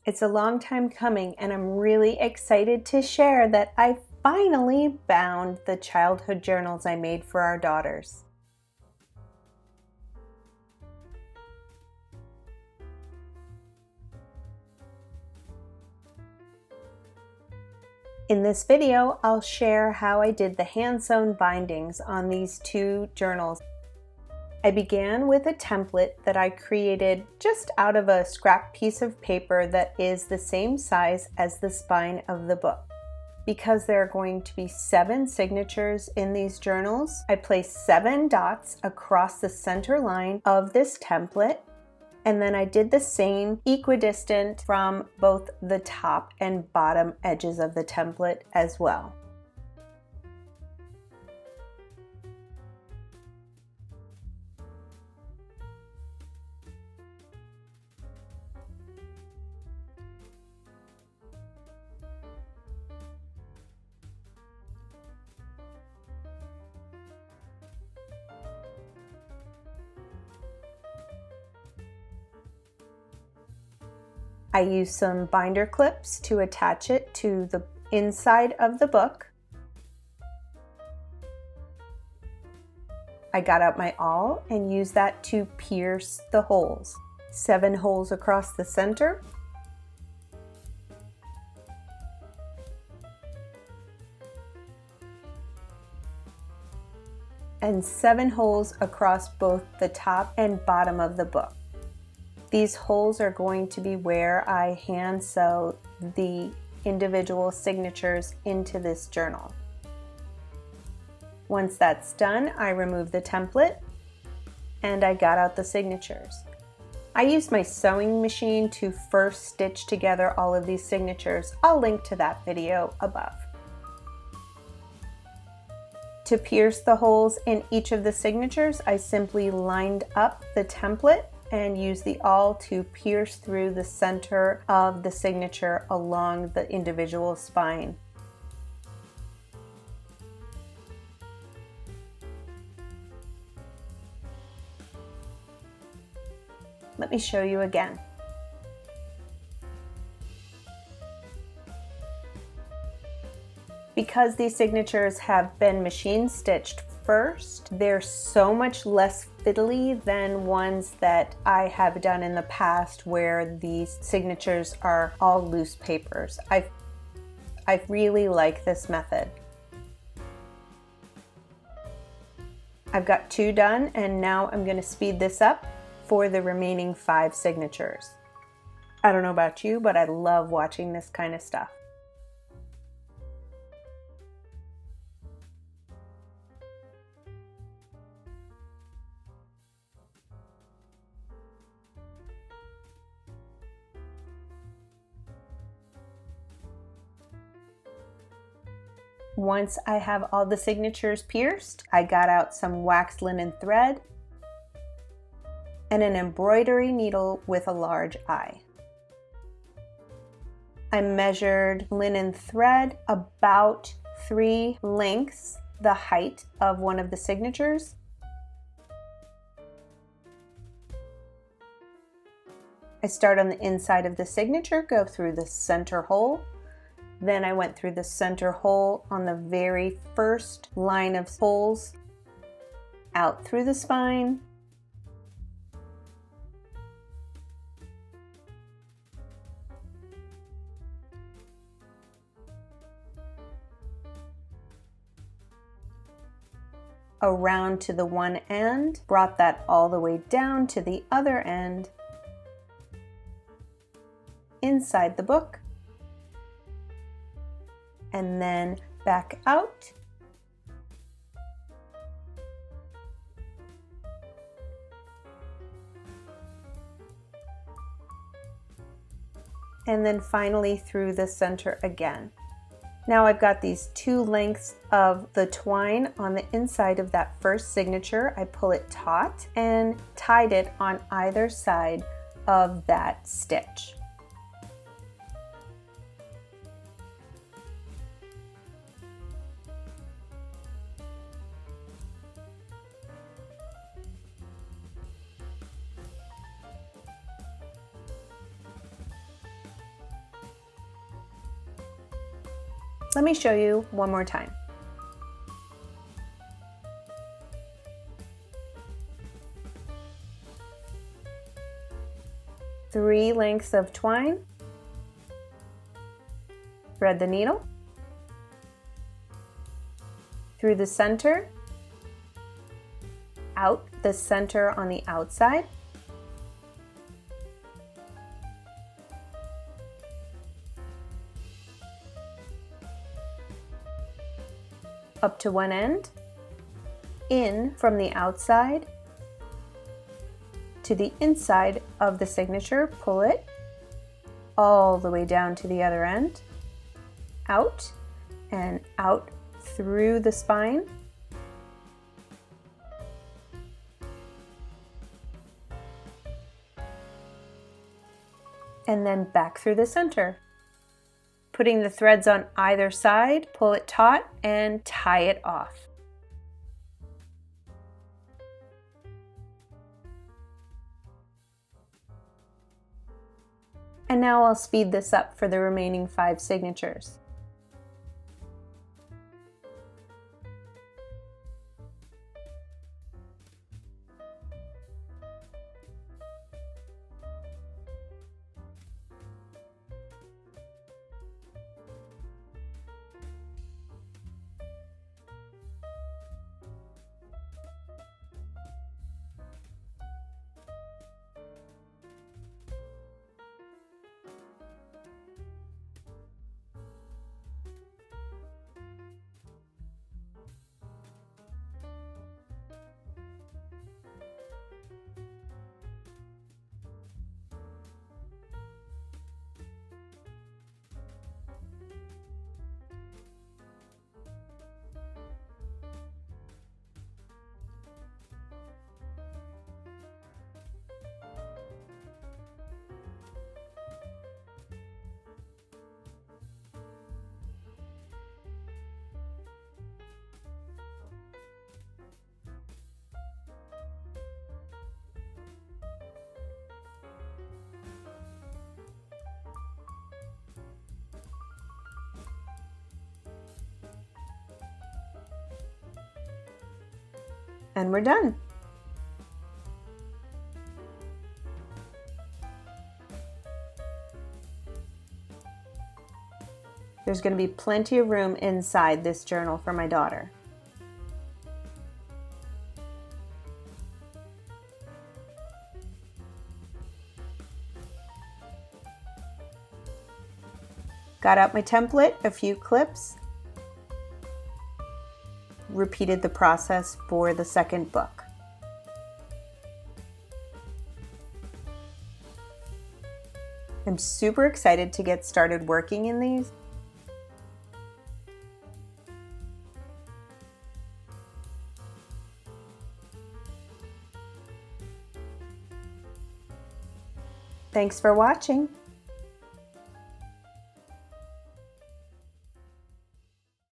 It's a long time coming, and I'm really excited to share that I finally bound the childhood journals I made for our daughters. In this video, I'll share how I did the hand-sewn bindings on these two journals. I began with a template that I created just out of a scrap piece of paper that is the same size as the spine of the book. Because there are going to be 7 signatures in these journals, I placed 7 dots across the center line of this template, and then I did the same equidistant from both the top and bottom edges of the template as well. I used some binder clips to attach it to the inside of the book. I got out my awl and used that to pierce the holes. 7 holes across the center. And 7 holes across both the top and bottom of the book. These holes are going to be where I hand sew the individual signatures into this journal. Once that's done, I remove the template and I got out the signatures. I used my sewing machine to first stitch together all of these signatures. I'll link to that video above. To pierce the holes in each of the signatures, I simply lined up the template and use the awl to pierce through the center of the signature along the individual spine. Let me show you again. Because these signatures have been machine stitched first, they're so much less fiddly than ones that I have done in the past where these signatures are all loose papers. I really like this method. I've got 2 done, and now I'm going to speed this up for the remaining 5 signatures. I don't know about you, but I love watching this kind of stuff. Once I have all the signatures pierced, I got out some waxed linen thread and an embroidery needle with a large eye. I measured linen thread about 3 lengths the height of one of the signatures. I start on the inside of the signature, go through the center hole. Then I went through the center hole on the very first line of holes, out through the spine, around to the one end, brought that all the way down to the other end, inside the book, and then back out. And then finally through the center again. Now I've got these 2 lengths of the twine on the inside of that first signature. I pull it taut and tied it on either side of that stitch. Let me show you one more time. Three lengths of twine, thread the needle through the center, out the center on the outside, up to one end, in from the outside to the inside of the signature, pull it all the way down to the other end, out and out through the spine, and then back through the center. Putting the threads on either side, pull it taut and tie it off. And now I'll speed this up for the remaining 5 signatures. And we're done. There's going to be plenty of room inside this journal for my daughter. Got out my template, a few clips, repeated the process for the second book. I'm super excited to get started working in these. Thanks for watching.